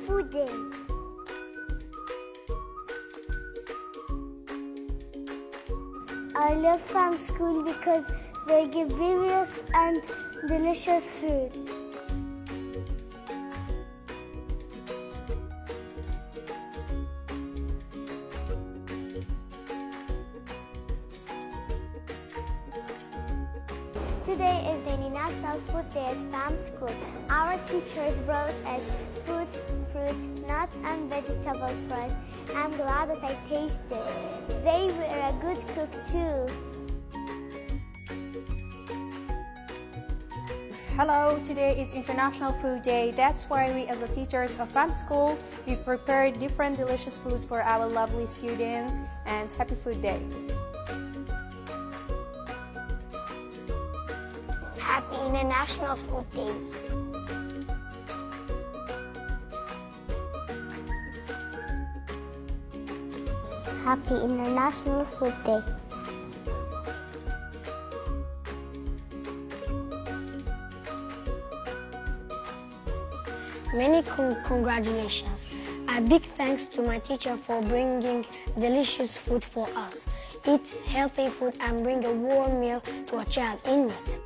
Food Day. I love farm school because they give various and delicious food. Today is the International Food Day at Farm School. Our teachers brought us fruits, nuts and vegetables for us. I'm glad that I tasted. They were a good cook too. Hello, today is International Food Day. That's why we as the teachers of Farm School, we prepared different delicious foods for our lovely students, and happy Food Day. Happy International Food Day. Happy International Food Day. Many congratulations. A big thanks to my teacher for bringing delicious food for us. Eat healthy food and bring a warm meal to a child in need.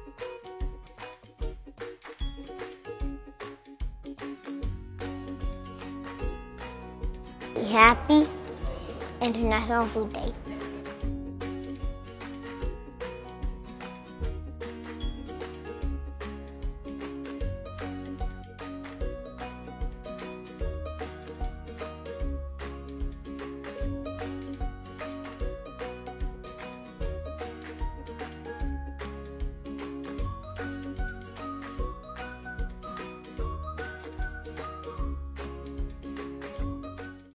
Happy International Food Day.